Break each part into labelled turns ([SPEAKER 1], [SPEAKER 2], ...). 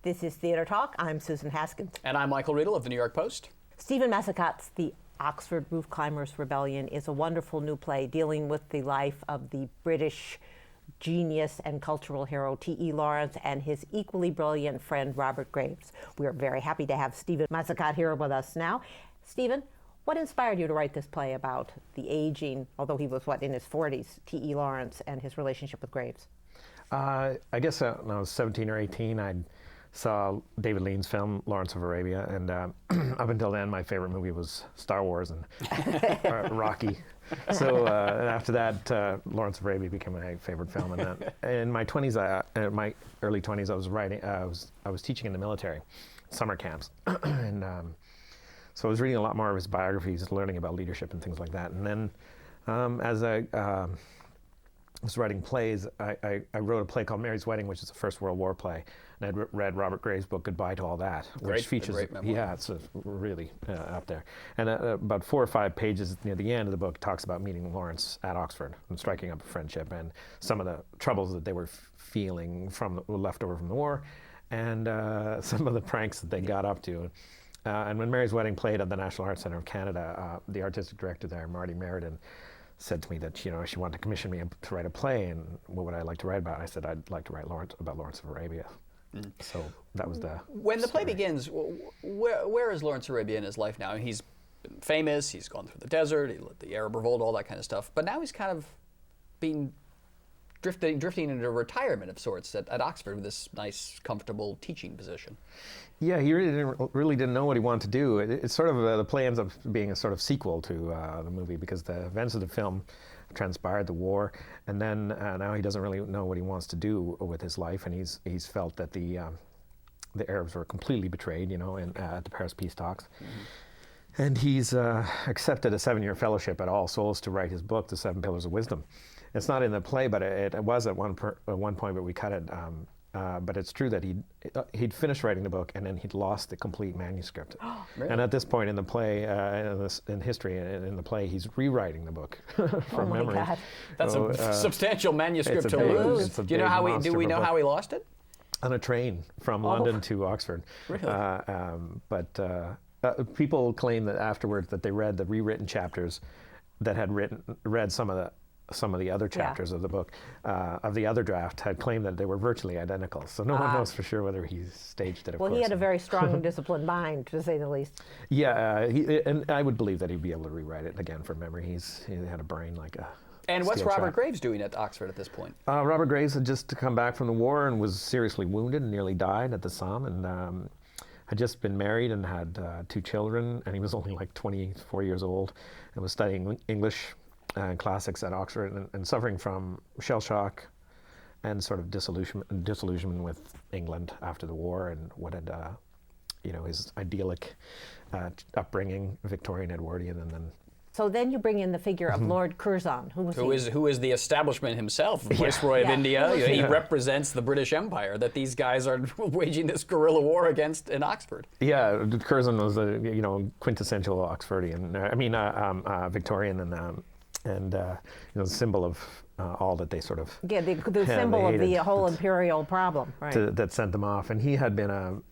[SPEAKER 1] This is Theater Talk. I'm Susan Haskins.
[SPEAKER 2] And I'm Michael Riedel of the New York Post.
[SPEAKER 1] Stephen Massicotte's The Oxford Roof Climbers Rebellion is a wonderful new play dealing with the life of the British genius and cultural hero T.E. Lawrence and his equally brilliant friend Robert Graves. We are very happy to have Stephen Massicotte here with us now. Stephen, what inspired you to write this play about the aging, although he was, in his 40s, T.E. Lawrence and his relationship with Graves?
[SPEAKER 3] I guess when I was 17 or 18, I saw David Lean's film, Lawrence of Arabia, and up until then, my favorite movie was Star Wars and Rocky. So after that, Lawrence of Arabia became my favorite film. And in my 20s, my early 20s, I was teaching in the military, summer camps, and so I was reading a lot more of his biographies, learning about leadership and things like that. And then as I was writing plays, I wrote a play called Mary's Wedding, which is a First World War play. And I'd read Robert Graves' book, Goodbye to All That, which features, it's really up there. And about 4 or 5 pages near the end of the book talks about meeting Lawrence at Oxford and striking up a friendship and some of the troubles that they were feeling left over from the war, and some of the pranks that they got up to. And when Mary's Wedding played at the National Arts Centre of Canada, the artistic director there, Marty Meriden, said to me that she wanted to commission me to write a play, and what would I like to write about? I said I'd like to write about Lawrence of Arabia. So that was the
[SPEAKER 2] When the play begins, where is Lawrence of Arabia in his life now? He's been famous, he's gone through the desert, he led the Arab Revolt, all that kind of stuff, but now he's kind of been drifting into retirement of sorts at Oxford with this nice, comfortable teaching position.
[SPEAKER 3] Yeah, he really didn't know what he wanted to do. It's sort of, the play ends up being a sort of sequel to the movie, because the events of the film transpired the war, and then now he doesn't really know what he wants to do with his life, and he's felt that the Arabs were completely betrayed, at the Paris peace talks. Mm-hmm. And he's accepted a 7-year fellowship at All Souls to write his book, The Seven Pillars of Wisdom. It's not in the play, but it was at one point, but we cut it. But it's true that he'd finished writing the book, and then he'd lost the complete manuscript.
[SPEAKER 2] Really?
[SPEAKER 3] And at this point in the play, in history, in the play, he's rewriting the book from memory.
[SPEAKER 1] God.
[SPEAKER 2] That's a substantial manuscript to lose. Do we know how he lost it?
[SPEAKER 3] On a train from London to Oxford.
[SPEAKER 2] Really?
[SPEAKER 3] People claim that afterwards that they read the rewritten chapters that had read some of the other chapters of the book, of the other draft, had claimed that they were virtually identical. So no one knows for sure whether he staged it, of course.
[SPEAKER 1] Well, he had a very strong and disciplined mind, to say the least.
[SPEAKER 3] Yeah, and I would believe that he'd be able to rewrite it again from memory. He had a brain like a
[SPEAKER 2] And what's
[SPEAKER 3] steel
[SPEAKER 2] Robert
[SPEAKER 3] trap.
[SPEAKER 2] Graves doing at Oxford at this point?
[SPEAKER 3] Robert Graves had just come back from the war and was seriously wounded and nearly died at the Somme, and had just been married and had 2 children, and he was only like 24 years old, and was studying English classics at Oxford, and suffering from shell shock and sort of disillusionment with England after the war, and what had his idyllic upbringing, Victorian Edwardian, and then.
[SPEAKER 1] So then you bring in the figure of Lord Curzon, who is
[SPEAKER 2] the establishment himself, the Viceroy of India. He represents the British Empire that these guys are waging this guerrilla war against in Oxford.
[SPEAKER 3] Yeah, Curzon was a quintessential Oxfordian. Victorian, and the symbol of all that they sort of
[SPEAKER 1] the symbol of the whole imperial problem, right?
[SPEAKER 3] That sent them off, and he had been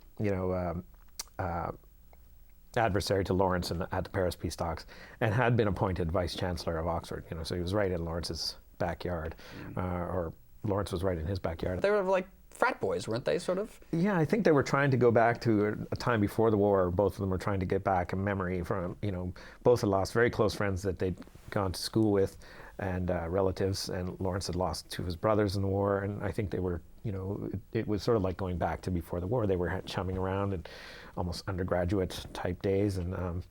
[SPEAKER 3] adversary to Lawrence at the Paris peace talks, and had been appointed Vice Chancellor of Oxford. So he was right in Lawrence's backyard, or Lawrence was right in his backyard.
[SPEAKER 2] They were like frat boys, weren't they, sort of?
[SPEAKER 3] Yeah, I think they were trying to go back to a time before the war. Both of them were trying to get back a memory from, both had lost very close friends that they'd gone to school with, and relatives, and Lawrence had lost 2 of his brothers in the war, and I think they were, it was sort of like going back to before the war. They were chumming around in almost undergraduate type days, and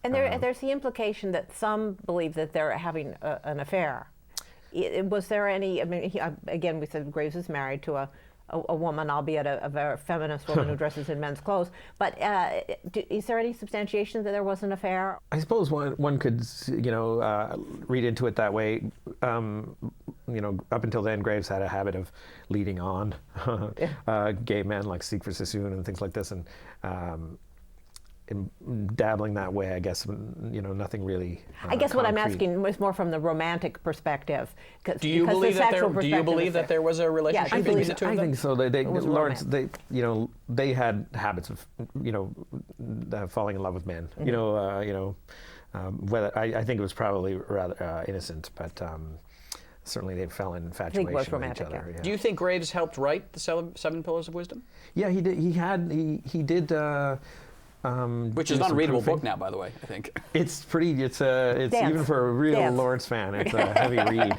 [SPEAKER 1] there's the implication that some believe that they're having an affair. Was there any? I mean, again, we said Graves is married to a woman, albeit a very feminist woman who dresses in men's clothes. But is there any substantiation that there was an affair?
[SPEAKER 3] I suppose one could, read into it that way. Up until then, Graves had a habit of leading on gay men like Siegfried Sassoon and things like this, and dabbling that way, I guess. Nothing really.
[SPEAKER 1] I guess what I'm
[SPEAKER 3] concrete.
[SPEAKER 1] asking was more from the romantic perspective.
[SPEAKER 2] Do you believe that there was a relationship
[SPEAKER 1] I
[SPEAKER 2] between
[SPEAKER 1] believe
[SPEAKER 2] the two of
[SPEAKER 3] I
[SPEAKER 2] them?
[SPEAKER 3] think so. Lawrence,
[SPEAKER 1] romance.
[SPEAKER 3] they had habits of, falling in love with men. Whether I think it was probably rather innocent, but certainly they fell in infatuation with
[SPEAKER 1] romantic,
[SPEAKER 3] each other.
[SPEAKER 1] yeah.
[SPEAKER 3] Yeah.
[SPEAKER 2] Do you think Graves helped write the Seven Pillars of Wisdom?
[SPEAKER 3] Yeah, he did. He did.
[SPEAKER 2] Which is
[SPEAKER 3] do
[SPEAKER 2] an
[SPEAKER 3] some
[SPEAKER 2] unreadable
[SPEAKER 3] proofing.
[SPEAKER 2] book now, by the way, I think.
[SPEAKER 3] It's pretty. It's even for a real
[SPEAKER 1] Dance.
[SPEAKER 3] Lawrence fan, it's a heavy read.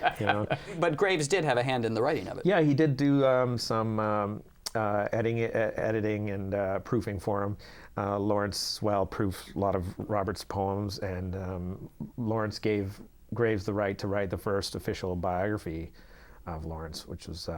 [SPEAKER 2] But Graves did have a hand in the writing of it.
[SPEAKER 3] Yeah, he did do some editing and proofing for him. Lawrence proofed a lot of Robert's poems, and Lawrence gave Graves the right to write the first official biography of Lawrence, which was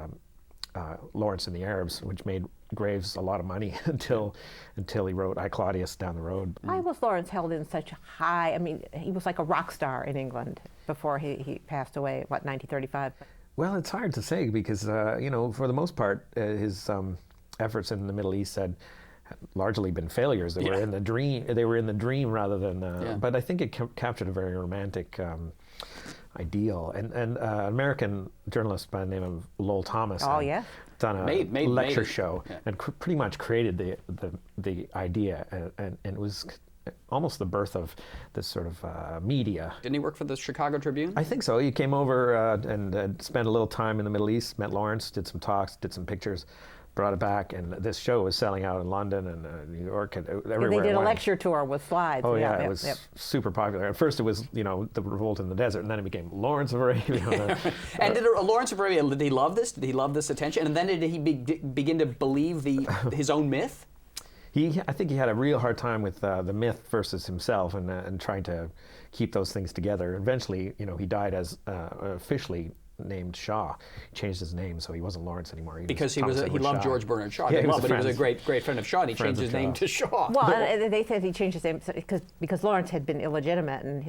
[SPEAKER 3] Lawrence and the Arabs, which made Graves a lot of money until he wrote I, Claudius down the road.
[SPEAKER 1] Why was Lawrence held in such high, I mean, he was like a rock star in England before he passed away, 1935?
[SPEAKER 3] Well, it's hard to say because, for the most part, his efforts in the Middle East had largely been failures. They were in the dream. They were in the dream rather than. But I think it captured a very romantic ideal. And an American journalist by the name of Lowell Thomas. Done a lecture show and pretty much created the idea, and it was almost the birth of this sort of media.
[SPEAKER 2] Didn't he work for the Chicago Tribune?
[SPEAKER 3] I think so. He came over and spent a little time in the Middle East, met Lawrence, did some talks, did some pictures, brought it back, and this show was selling out in London and New York and everywhere.
[SPEAKER 1] They did
[SPEAKER 3] it
[SPEAKER 1] a
[SPEAKER 3] went.
[SPEAKER 1] lecture tour with slides.
[SPEAKER 3] Oh yeah, it was super popular. At first it was, the revolt in the desert, and then it became Lawrence of Arabia.
[SPEAKER 2] And did Lawrence of Arabia, did he love this? Did he love this attention? And then did he begin to believe his own myth?
[SPEAKER 3] I think he had a real hard time with the myth versus himself, and trying to keep those things together. Eventually, he died as officially named Shaw. He changed his name, so he wasn't Lawrence anymore.
[SPEAKER 2] Because he loved
[SPEAKER 3] Shaw.
[SPEAKER 2] George Bernard Shaw.
[SPEAKER 3] Yeah,
[SPEAKER 2] But he was a great friend of Shaw, and he changed his name to Shaw.
[SPEAKER 1] Well, and they said he changed his name because Lawrence had been illegitimate, and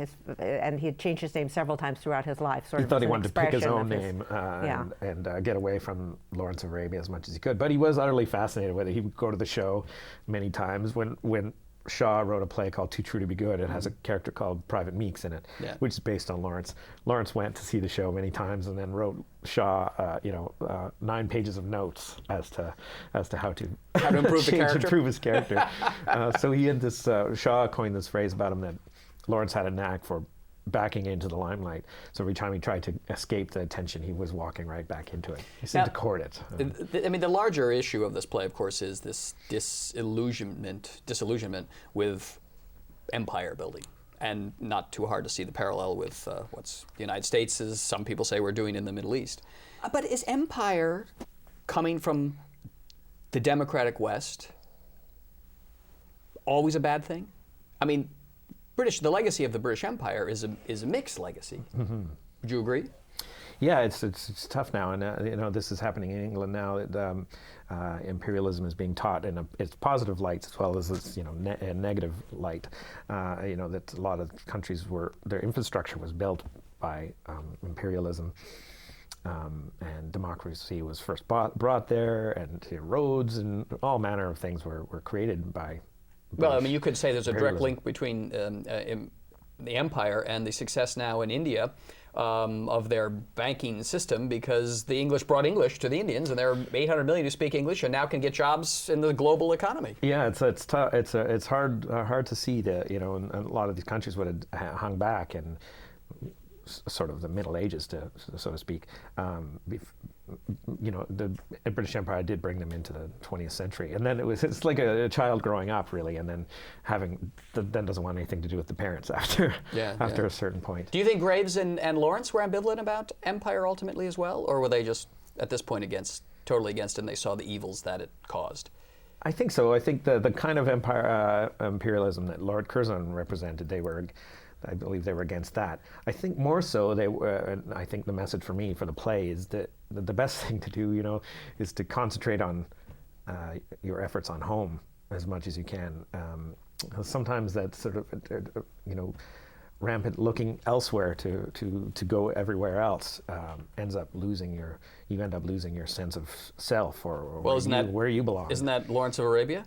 [SPEAKER 1] he had changed his name several times throughout his life.
[SPEAKER 3] He thought he wanted to pick his own name and get away from Lawrence of Arabia as much as he could. But he was utterly fascinated with it. He would go to the show many times. When Shaw wrote a play called Too True to Be Good, it has a character called Private Meeks in it, which is based on Lawrence. Lawrence went to see the show many times and then wrote Shaw 9 pages of notes as to how to
[SPEAKER 2] improve the character.
[SPEAKER 3] improve his character. So he had this Shaw coined this phrase about him that Lawrence had a knack for backing into the limelight. So every time he tried to escape the attention, he was walking right back into it. He seemed to court it.
[SPEAKER 2] The larger issue of this play, of course, is this disillusionment with empire building. And not too hard to see the parallel with what's the United States, as some people say we're doing in the Middle East. But is empire coming from the democratic West always a bad thing? I mean, the legacy of the British Empire is a mixed legacy. Mm-hmm. Would you agree?
[SPEAKER 3] Yeah, it's tough now, and this is happening in England now. That imperialism is being taught in its positive lights as well as its a negative light. That a lot of countries their infrastructure was built by imperialism, and democracy was first brought there, and roads and all manner of things were created by.
[SPEAKER 2] Well, I mean, you could say there's a direct link between the empire and the success now in India of their banking system, because the English brought English to the Indians, and there are 800 million who speak English and now can get jobs in the global economy. Yeah,
[SPEAKER 3] it's tough. It's hard to see that and a lot of these countries would have hung back in sort of the Middle Ages, so to speak. The British Empire did bring them into the 20th century, and then it's like a child growing up, really, and then then doesn't want anything to do with the parents after a certain point.
[SPEAKER 2] Do you think Graves and Lawrence were ambivalent about empire ultimately as well, or were they just at this point totally against it, and they saw the evils that it caused?
[SPEAKER 3] I think so. I think the kind of imperialism that Lord Curzon represented, I believe they were against that. I think more so I think the message for me for the play is that the best thing to do, is to concentrate on your efforts on home as much as you can. Sometimes that sort of, rampant looking elsewhere to go everywhere else ends up losing your sense of self or where you belong.
[SPEAKER 2] Isn't that Lawrence of Arabia?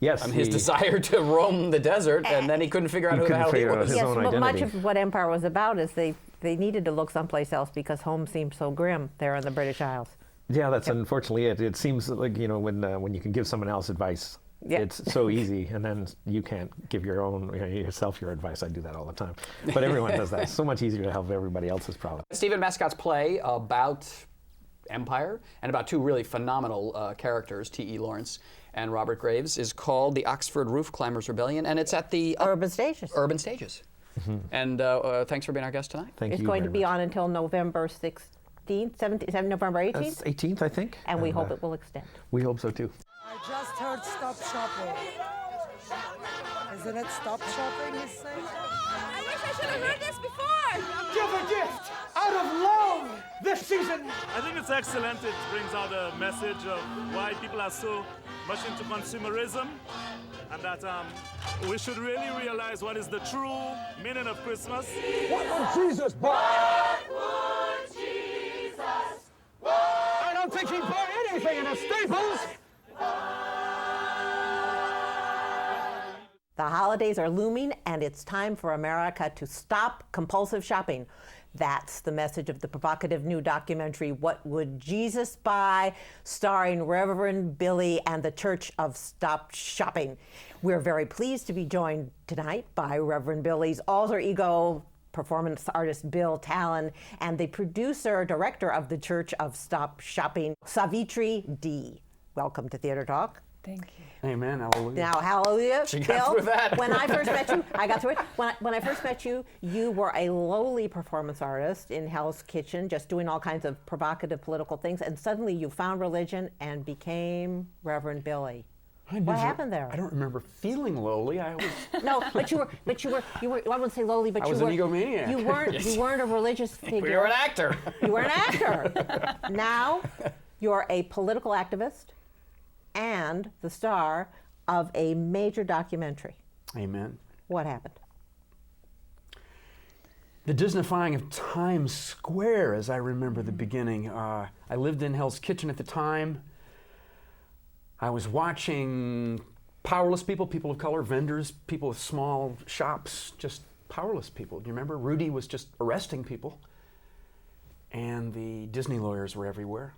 [SPEAKER 3] Yes,
[SPEAKER 2] his desire to roam the desert, and then he couldn't figure out who the hell he was.
[SPEAKER 3] His own
[SPEAKER 1] but much
[SPEAKER 3] identity.
[SPEAKER 1] of what Empire was about is they needed to look someplace else because home seemed so grim there in the British Isles.
[SPEAKER 3] Yeah, that's unfortunately it. It seems like, you know, when you can give someone else advice, it's so easy, and then you can't give your own, you know, yourself your advice. I do that all the time. But everyone does that. It's so much easier to help everybody else's problem.
[SPEAKER 2] Stephen Massicotte's play about Empire and about two really phenomenal characters, T.E. Lawrence and Robert Graves, is called The Oxford Roof Climbers Rebellion, and it's at the
[SPEAKER 1] Urban Stages.
[SPEAKER 2] Urban Stages. And thanks for being our guest tonight.
[SPEAKER 3] Thank you.
[SPEAKER 1] It's going to
[SPEAKER 3] very
[SPEAKER 1] be
[SPEAKER 3] much.
[SPEAKER 1] on until November 16th, 17th, November 18th.
[SPEAKER 3] That's 18th, I think.
[SPEAKER 1] And we hope it will extend.
[SPEAKER 3] We hope so too.
[SPEAKER 4] I just heard stop shopping. Isn't it stop shopping, he's saying?
[SPEAKER 5] I wish I should have heard this before.
[SPEAKER 6] Give a gift out of love this season.
[SPEAKER 7] I think it's excellent. It brings out a message of why people are so much into consumerism, and that we should really realize what is the true meaning of Christmas.
[SPEAKER 6] What would Jesus buy? I don't think he'd buy anything in a Staples.
[SPEAKER 1] The holidays are looming, and it's time for America to stop compulsive shopping. That's the message of the provocative new documentary, What Would Jesus Buy?, starring Reverend Billy and the Church of Stop Shopping. We're very pleased to be joined tonight by Reverend Billy's alter ego performance artist Bill Talen and the producer director of the Church of Stop Shopping, Savitri D. Welcome to Theater Talk.
[SPEAKER 5] Thank you.
[SPEAKER 6] Amen, hallelujah.
[SPEAKER 1] Now, hallelujah,
[SPEAKER 2] She got
[SPEAKER 1] Bill.
[SPEAKER 2] through that.
[SPEAKER 1] When I first met you, I got through it. When I first met you, you were a lowly performance artist in Hell's Kitchen, just doing all kinds of provocative political things, and suddenly you found religion and became Reverend Billy. What happened there?
[SPEAKER 6] I don't remember feeling lowly. I was.
[SPEAKER 1] No, but you were. I wouldn't say lowly, but
[SPEAKER 6] I
[SPEAKER 1] you
[SPEAKER 6] was
[SPEAKER 1] were.
[SPEAKER 6] an egomaniac.
[SPEAKER 1] You weren't a religious figure.
[SPEAKER 2] You're an actor.
[SPEAKER 1] You were an actor. Now, you're a political activist and the star of a major documentary.
[SPEAKER 6] Amen.
[SPEAKER 1] What happened?
[SPEAKER 6] The Disneyfying of Times Square, as I remember the beginning. I lived in Hell's Kitchen at the time. I was watching powerless people, people of color, vendors, people with small shops, just powerless people. Do you remember? Rudy was just arresting people. And the Disney lawyers were everywhere.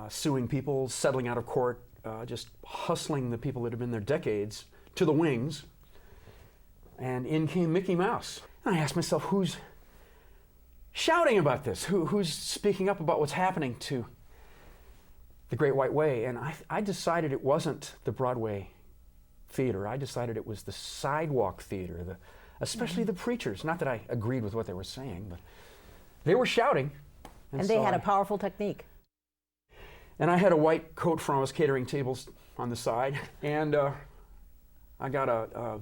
[SPEAKER 6] Suing people, settling out of court, just hustling the people that had been there decades to the wings. And in came Mickey Mouse. And I asked myself, who's shouting about this? Who's speaking up about what's happening to the Great White Way? And I decided it wasn't the Broadway theater. I decided it was the sidewalk theater, especially the preachers. Not that I agreed with what they were saying, but they were shouting.
[SPEAKER 1] And they had a powerful technique.
[SPEAKER 6] And I had a white coat from, I was catering tables on the side, and I got a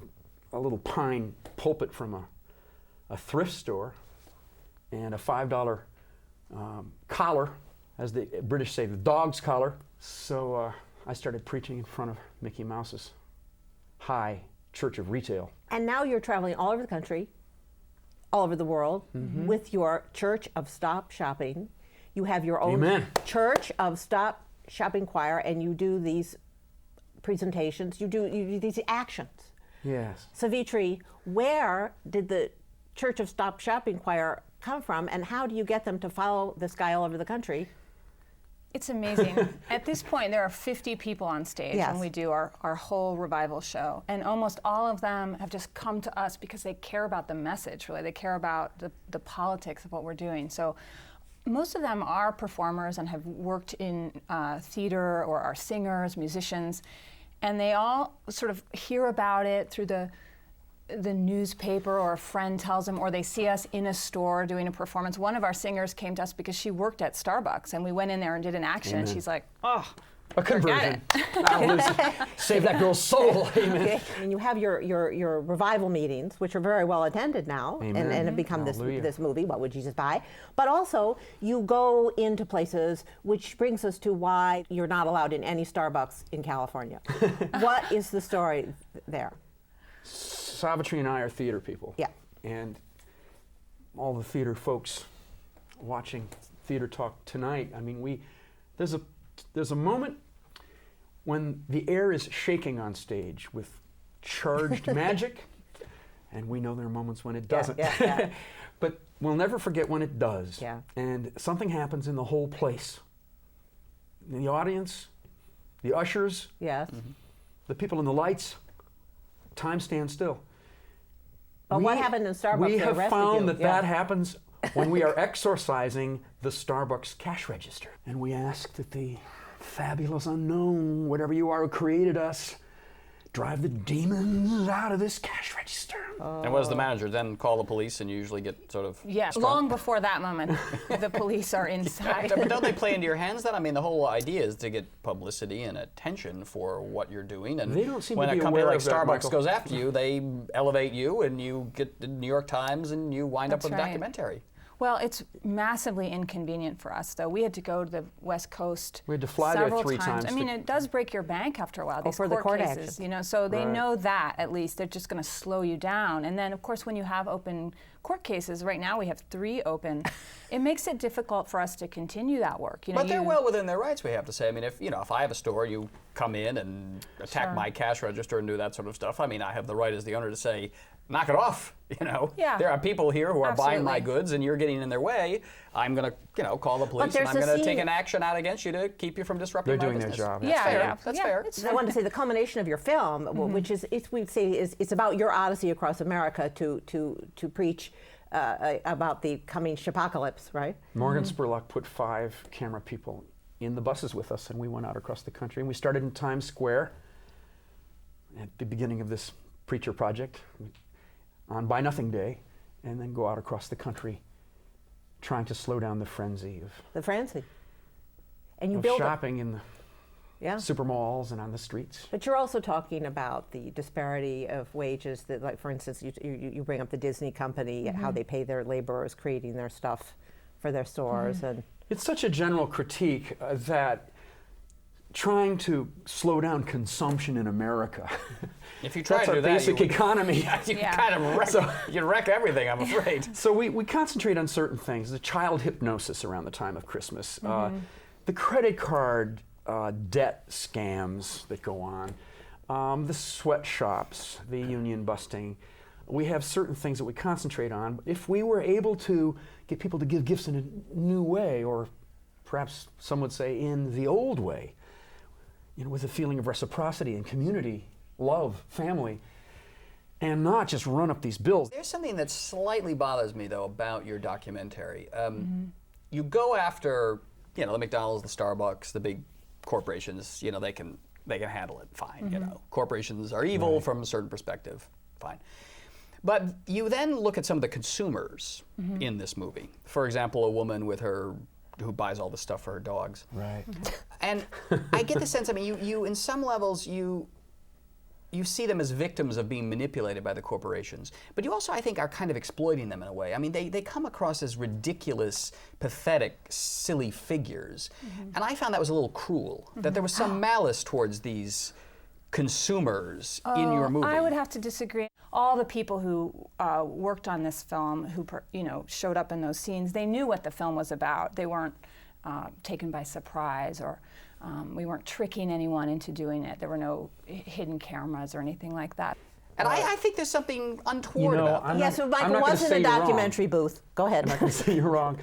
[SPEAKER 6] little pine pulpit from a thrift store, and a $5 collar, as the British say, the dog's collar. So I started preaching in front of Mickey Mouse's high church of retail.
[SPEAKER 1] And now you're traveling all over the country, all over the world, with your Church of Stop Shopping. You have your own
[SPEAKER 6] Amen.
[SPEAKER 1] Church of Stop Shopping choir, and you do these presentations, you do these actions.
[SPEAKER 6] Yes.
[SPEAKER 1] Savitri, where did the Church of Stop Shopping choir come from, and how do you get them to follow this guy all over the country?
[SPEAKER 5] It's amazing. At this point, there are 50 people on stage
[SPEAKER 1] Yes.
[SPEAKER 5] when we do our whole revival show. And almost all of them have just come to us because they care about the message, really. They care about the politics of what we're doing. So most of them are performers and have worked in theater or are singers, musicians. And they all sort of hear about it through the newspaper, or a friend tells them, or they see us in a store doing a performance. One of our singers came to us because she worked at Starbucks, and we went in there and did an action.
[SPEAKER 6] Amen.
[SPEAKER 5] And she's like, oh,
[SPEAKER 6] A conversion. Save that girl's soul. Amen.
[SPEAKER 1] Okay. And you have your revival meetings, which are very well attended now, and have become
[SPEAKER 6] Hallelujah.
[SPEAKER 1] this movie, What Would Jesus Buy? But also, you go into places, which brings us to why you're not allowed in any Starbucks in California. What is the story there?
[SPEAKER 6] Savitri and I are theater people.
[SPEAKER 1] Yeah.
[SPEAKER 6] And all the theater folks watching Theater Talk tonight, I mean, there's a moment when the air is shaking on stage with charged magic, and we know there are moments when it doesn't.
[SPEAKER 1] Yeah.
[SPEAKER 6] But we'll never forget when it does.
[SPEAKER 1] Yeah.
[SPEAKER 6] And something happens in the whole place. The audience, the ushers,
[SPEAKER 1] Yes.
[SPEAKER 6] the people in the lights, time stands still.
[SPEAKER 1] But what happened in Starbucks?
[SPEAKER 6] We
[SPEAKER 1] They
[SPEAKER 6] have
[SPEAKER 1] arrested
[SPEAKER 6] found
[SPEAKER 1] you.
[SPEAKER 6] that that happens when we are exorcising the Starbucks cash register. And we ask that the fabulous unknown, whatever you are who created us, drive the demons out of this cash register.
[SPEAKER 2] And what does the manager then call the police and you usually get sort of
[SPEAKER 5] Yes,
[SPEAKER 2] strung?
[SPEAKER 5] long before that moment, the police are inside.
[SPEAKER 2] But don't they play into your hands then? I mean, the whole idea is to get publicity and attention for what you're doing. And
[SPEAKER 6] They don't seem
[SPEAKER 2] when
[SPEAKER 6] to
[SPEAKER 2] a
[SPEAKER 6] be
[SPEAKER 2] company
[SPEAKER 6] aware
[SPEAKER 2] like
[SPEAKER 6] of that,
[SPEAKER 2] Starbucks
[SPEAKER 6] Michael.
[SPEAKER 2] goes after you, they elevate you and you get the New York Times and you wind up
[SPEAKER 5] That's
[SPEAKER 2] with a
[SPEAKER 5] right.
[SPEAKER 2] documentary.
[SPEAKER 5] Well, it's massively inconvenient for us, though. We had to go to the West Coast.
[SPEAKER 6] We had to fly there
[SPEAKER 5] several
[SPEAKER 6] 3
[SPEAKER 5] times.
[SPEAKER 6] times
[SPEAKER 5] I mean,
[SPEAKER 6] to-
[SPEAKER 5] it does break your bank after a while. These
[SPEAKER 1] for the court
[SPEAKER 5] cases,
[SPEAKER 1] action.
[SPEAKER 5] you know. So they
[SPEAKER 6] Right.
[SPEAKER 5] know that at least they're just going to slow you down. And then, of course, when you have open court cases, right now we have 3 open. It makes it difficult for us to continue that work. You know,
[SPEAKER 2] But they're well within their rights, we have to say. I mean, if I have a store, you come in and attack
[SPEAKER 5] Sure.
[SPEAKER 2] my cash register and do that sort of stuff. I mean, I have the right as the owner to say, knock it off.
[SPEAKER 5] Yeah.
[SPEAKER 2] There are people here who are buying my
[SPEAKER 5] Absolutely.
[SPEAKER 2] goods and you're getting in their way. I'm going to, call the police and
[SPEAKER 1] there's
[SPEAKER 2] I'm
[SPEAKER 1] a
[SPEAKER 2] going to
[SPEAKER 1] scene-
[SPEAKER 2] take an action out against you to keep you from disrupting
[SPEAKER 6] They're
[SPEAKER 2] my
[SPEAKER 6] doing their
[SPEAKER 2] business.
[SPEAKER 6] job.
[SPEAKER 2] That's
[SPEAKER 5] Yeah,
[SPEAKER 2] fair.
[SPEAKER 5] yeah.
[SPEAKER 2] That's
[SPEAKER 5] Yeah,
[SPEAKER 2] fair.
[SPEAKER 5] it's-
[SPEAKER 1] I wanted to say the culmination of your film, which is, we'd say, it's about your odyssey across America to preach about the coming shopacalypse, right?
[SPEAKER 6] Morgan Spurlock put 5 camera people in the buses with us, and we went out across the country. And we started in Times Square at the beginning of this preacher project on Buy Nothing Day, and then go out across the country trying to slow down the frenzy
[SPEAKER 1] The frenzy. And you
[SPEAKER 6] of
[SPEAKER 1] build
[SPEAKER 6] shopping in the
[SPEAKER 1] yeah.
[SPEAKER 6] super malls and on the streets.
[SPEAKER 1] But you're also talking about the disparity of wages that, like, for instance, you bring up the Disney company, how they pay their laborers creating their stuff for their stores. And
[SPEAKER 6] It's such a general critique that trying to slow down consumption in America.
[SPEAKER 2] If you try
[SPEAKER 6] That's
[SPEAKER 2] to
[SPEAKER 6] our
[SPEAKER 2] do that,
[SPEAKER 6] basic
[SPEAKER 2] you would-
[SPEAKER 6] economy.
[SPEAKER 2] You
[SPEAKER 5] Yeah.
[SPEAKER 2] kind of wreck, you wreck everything, I'm afraid.
[SPEAKER 6] So we concentrate on certain things. The child hypnosis around the time of Christmas, the credit card debt scams that go on, the sweatshops, the union busting. We have certain things that we concentrate on. If we were able to get people to give gifts in a new way, or perhaps some would say in the old way, with a feeling of reciprocity and community, love, family, and not just run up these bills.
[SPEAKER 2] There's something that slightly bothers me, though, about your documentary. You go after, the McDonald's, the Starbucks, the big corporations. They can handle it fine. Corporations are evil from a certain perspective, fine. But you then look at some of the consumers in this movie. For example, a woman who buys all the stuff for her dogs.
[SPEAKER 6] Right.
[SPEAKER 2] And I get the sense, you in some levels, you see them as victims of being manipulated by the corporations, but you also, I think, are kind of exploiting them in a way. They come across as ridiculous, pathetic, silly figures. And I found that was a little cruel, that there was some malice towards these consumers in your movie.
[SPEAKER 5] I would have to disagree. All the people who worked on this film, who showed up in those scenes, they knew what the film was about. They weren't taken by surprise, or we weren't tricking anyone into doing it. There were no hidden cameras or anything like that.
[SPEAKER 2] And I think there's something untoward about that.
[SPEAKER 1] yes, so Michael
[SPEAKER 6] I'm not gonna
[SPEAKER 1] was in
[SPEAKER 6] say
[SPEAKER 1] the
[SPEAKER 6] you're wrong.
[SPEAKER 1] documentary booth. Go ahead.
[SPEAKER 6] I'm not going to say you're wrong.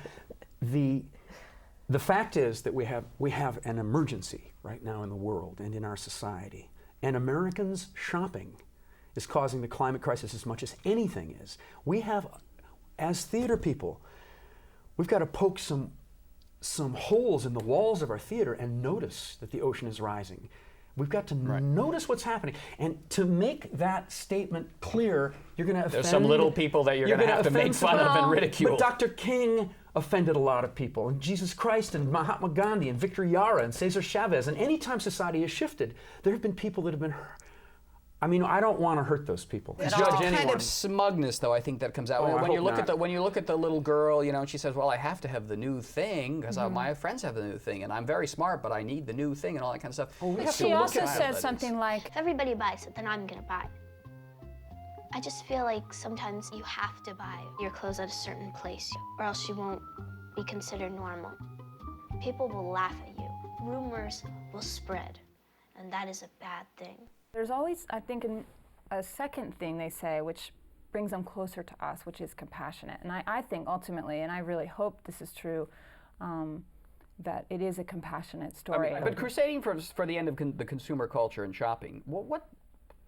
[SPEAKER 6] The fact is that we have an emergency right now in the world and in our society. And Americans shopping is causing the climate crisis as much as anything is. We have, as theater people, we've got to poke some holes in the walls of our theater and notice that the ocean is rising. We've got to notice what's happening. And to make that statement clear, you're going to offend...
[SPEAKER 2] There's some little people that you're going to have to make fun of and ridicule.
[SPEAKER 6] But Dr. King offended a lot of people, and Jesus Christ, and Mahatma Gandhi, and Victor Jara, and Cesar Chavez. And any time society has shifted, there have been people that have been hurt. I don't want to hurt those people.
[SPEAKER 2] There's
[SPEAKER 6] Judge
[SPEAKER 2] just a
[SPEAKER 6] anyone.
[SPEAKER 2] kind of smugness, though, I think that comes out
[SPEAKER 6] Oh, I
[SPEAKER 2] when you
[SPEAKER 6] hope
[SPEAKER 2] look
[SPEAKER 6] not.
[SPEAKER 2] at the little girl, and she says, "Well, I have to have the new thing because my friends have the new thing, and I'm very smart, but I need the new thing," and all that kind of stuff.
[SPEAKER 5] She also said something like,
[SPEAKER 8] If everybody buys it, then I'm gonna buy it. I just feel like sometimes you have to buy your clothes at a certain place, or else you won't be considered normal. People will laugh at you. Rumors will spread. and that is a bad thing.
[SPEAKER 5] There's always, I think, a second thing they say, which brings them closer to us, which is compassionate. And I think ultimately, and I really hope this is true, that it is a compassionate story.
[SPEAKER 2] But crusading for the end of the consumer culture and shopping, what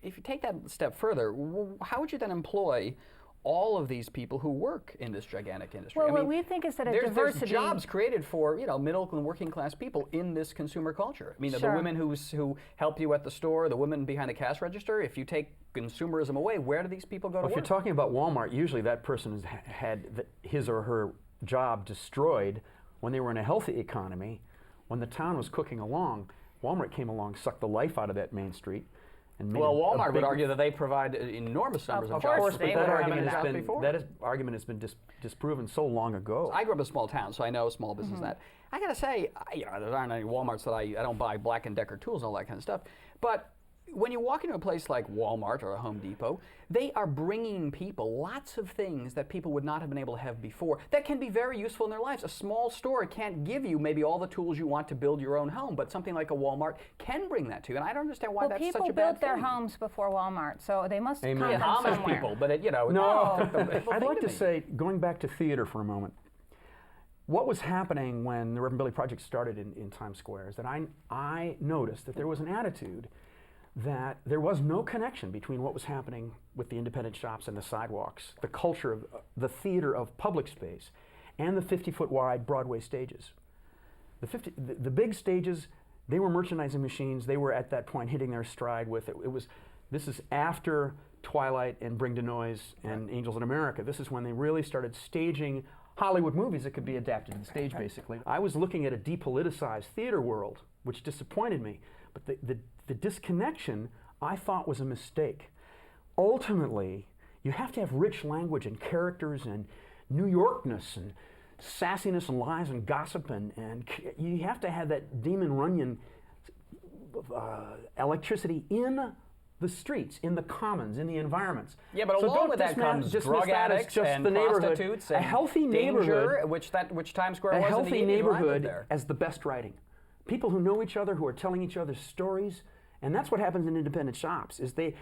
[SPEAKER 2] if you take that step further, how would you then employ all of these people who work in this gigantic industry?
[SPEAKER 5] Well, what we think is that
[SPEAKER 2] there's
[SPEAKER 5] diversity...
[SPEAKER 2] There's jobs created for middle and working class people in this consumer culture. I mean, the women who help you at the store, the women behind the cash register, if you take consumerism away, where do these people go to work?
[SPEAKER 6] If you're talking about Walmart, usually that person has had his or her job destroyed when they were in a healthy economy. When the town was cooking along, Walmart came along, sucked the life out of that main street.
[SPEAKER 2] Well, Walmart would argue that they provide enormous numbers of jobs.
[SPEAKER 6] Of course, but that argument has been disproven so long ago.
[SPEAKER 2] I grew up in a small town, so I know small business that. I gotta say, there aren't any Walmarts that I don't buy Black & Decker tools and all that kind of stuff. But when you walk into a place like Walmart or a Home Depot, they are bringing people lots of things that people would not have been able to have before that can be very useful in their lives. A small store can't give you maybe all the tools you want to build your own home, but something like a Walmart can bring that to you. And I don't understand why that's such a bad thing.
[SPEAKER 5] People built their homes before Walmart, so they must come from
[SPEAKER 2] Amish
[SPEAKER 5] somewhere.
[SPEAKER 2] people, but
[SPEAKER 6] no. I'd like to say, going back to theater for a moment, what was happening when the Reverend Billy Project started in Times Square is that I noticed that there was an attitude that there was no connection between what was happening with the independent shops and the sidewalks, the culture of the theater of public space, and the 50-foot wide Broadway stages. The big stages, they were merchandising machines. They were at that point hitting their stride with it. This is after Twilight and Bring to Noise and Angels in America. This is when they really started staging Hollywood movies that could be adapted to the stage, basically. I was looking at a depoliticized theater world, which disappointed me. But the disconnection, I thought, was a mistake. Ultimately, you have to have rich language and characters and New Yorkness and sassiness and lies and gossip, and you have to have that Demon Runyon electricity in the streets, in the commons, in the environments.
[SPEAKER 2] Yeah, but along with that comes drug addicts and prostitutes and
[SPEAKER 6] a healthy
[SPEAKER 2] danger,
[SPEAKER 6] neighborhood,
[SPEAKER 2] which Times Square was.
[SPEAKER 6] A healthy neighborhood
[SPEAKER 2] there.
[SPEAKER 6] as the best writing. People who know each other, who are telling each other stories, and that's what happens in independent shops. Is the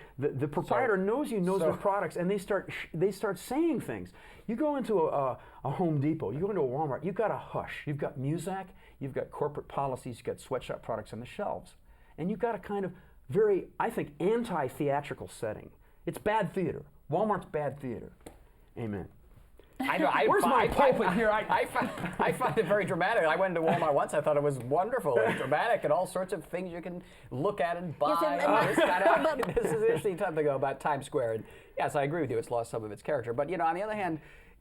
[SPEAKER 6] proprietor knows you, knows their products, and they start saying things. You go into a Home Depot, you go into a Walmart, you've got a hush. You've got Muzak, you've got corporate policies, you've got sweatshop products on the shelves, and you've got a kind of very, I think, anti-theatrical setting. It's bad theater. Walmart's bad theater. Amen.
[SPEAKER 2] I know.
[SPEAKER 6] Where's my pulpit here?
[SPEAKER 2] I find it very dramatic. I went into Walmart once. I thought it was wonderful and dramatic, and all sorts of things you can look at and buy. This is an interesting time to go about Times Square. And yes, I agree with you. It's lost some of its character. But on the other hand,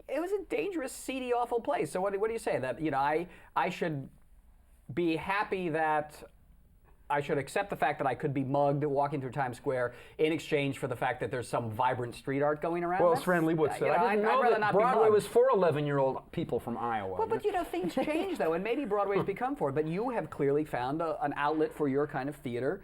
[SPEAKER 2] it was a dangerous, seedy, awful place. So what do you say? That I should be happy that I should accept the fact that I could be mugged walking through Times Square in exchange for the fact that there's some vibrant street art going around.
[SPEAKER 6] Well, as Fran Lebowitz said, I didn't know that Broadway was for 11-year-old people from Iowa.
[SPEAKER 2] Well, but things change though, and maybe Broadway's become for it. But you have clearly found an outlet for your kind of theater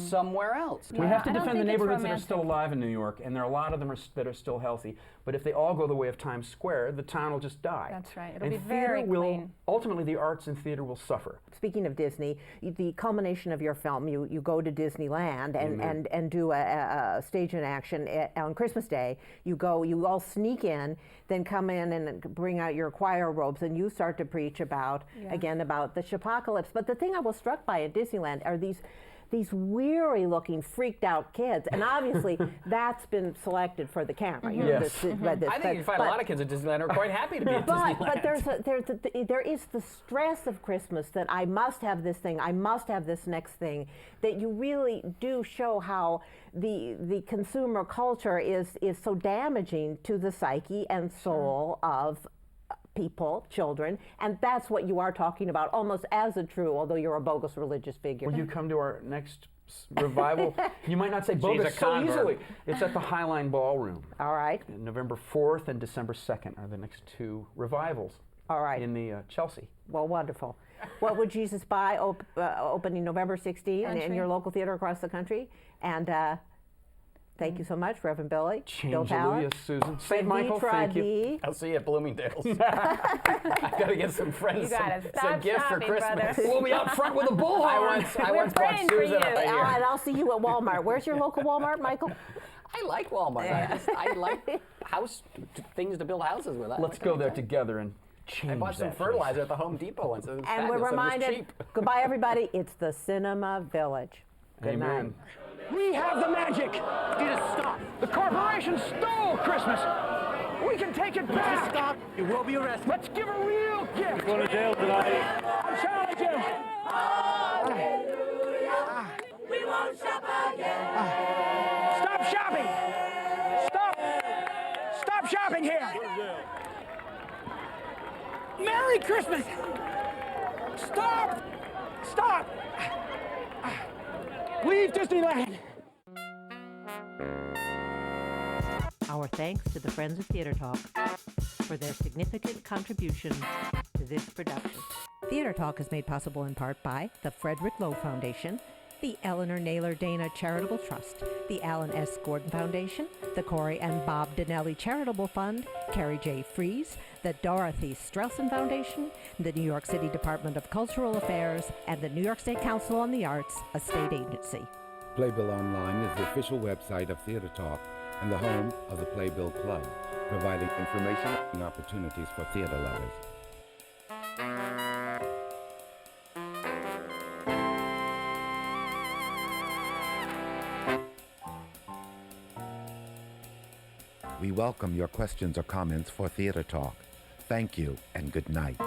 [SPEAKER 2] somewhere else.
[SPEAKER 6] We have to defend the neighborhoods that are still alive in New York, and there are a lot of them that are still healthy. But if they all go the way of Times Square, the town will just die.
[SPEAKER 5] That's right. It'll be very clean.
[SPEAKER 6] Ultimately, the arts and theater will suffer.
[SPEAKER 1] Speaking of Disney, the culmination of your film, you go to Disneyland and do a stage in action on Christmas Day. You all sneak in, then come in and bring out your choir robes, and you start to preach about the shopacalypse. But the thing I was struck by at Disneyland are these weary-looking, freaked-out kids, and obviously that's been selected for the camera.
[SPEAKER 2] I think you find a lot of kids at Disneyland are quite happy to be at Disneyland.
[SPEAKER 1] But there is the stress of Christmas that I must have this thing, I must have this next thing. That you really do show how the consumer culture is so damaging to the psyche and soul of people, children, and that's what you are talking about almost as a true, although you're a bogus religious figure.
[SPEAKER 6] Will you come to our next revival? You might not say bogus so easily. It's at the Highline Ballroom.
[SPEAKER 1] All right.
[SPEAKER 6] November 4th and December 2nd are the next two revivals.
[SPEAKER 1] All right.
[SPEAKER 6] In the Chelsea.
[SPEAKER 1] Well, wonderful. What Would Jesus Buy, opening November 16th in your local theater across the country, and Thank you so much, Reverend Billy. Bill Talen.
[SPEAKER 6] Change Susan. St. Michael,
[SPEAKER 1] Savitra
[SPEAKER 6] thank you.
[SPEAKER 1] D.
[SPEAKER 2] I'll see you at Bloomingdale's. I've got to get some friends
[SPEAKER 5] You gotta
[SPEAKER 2] some
[SPEAKER 5] stop
[SPEAKER 2] gifts for
[SPEAKER 5] shopping,
[SPEAKER 2] Christmas.
[SPEAKER 5] brother.
[SPEAKER 6] We'll be out front with a bullhorn.
[SPEAKER 2] I once bought
[SPEAKER 5] praying for
[SPEAKER 2] Susan
[SPEAKER 5] you.
[SPEAKER 2] a year.
[SPEAKER 1] And I'll see you at Walmart. Where's your local Walmart, Michael?
[SPEAKER 2] I like Walmart. I like things to build houses with.
[SPEAKER 6] Let's go there together and change
[SPEAKER 2] I bought some
[SPEAKER 6] that
[SPEAKER 2] fertilizer at the Home Depot once. It was
[SPEAKER 1] And we're
[SPEAKER 2] fabulous. It was
[SPEAKER 1] reminded,
[SPEAKER 2] cheap.
[SPEAKER 1] goodbye everybody, it's the Cinema Village. Good
[SPEAKER 6] Amen.
[SPEAKER 1] night.
[SPEAKER 6] We have the magic. Need to stop. The corporation stole Christmas. We can take it back. Stop. You will be arrested. Let's give a real gift.
[SPEAKER 7] Going to jail tonight.
[SPEAKER 6] I'm challenging.
[SPEAKER 9] We won't shop again.
[SPEAKER 6] Stop shopping. Stop shopping here. Merry Christmas. Stop. Leave Disneyland.
[SPEAKER 1] Our thanks to the Friends of Theater Talk for their significant contributions to this production. Theater Talk is made possible in part by the Frederick Lowe Foundation, the Eleanor Naylor Dana Charitable Trust, the Allan S. Gordon Foundation, the Corey and Bob Donnelly Charitable Fund, Carrie J. Fries, the Dorothy Strelson Foundation, the New York City Department of Cultural Affairs, and the New York State Council on the Arts, a state agency.
[SPEAKER 10] Playbill Online is the official website of Theater Talk and the home of the Playbill Club, providing information and opportunities for theater lovers. We welcome your questions or comments for Theater Talk. Thank you and good night.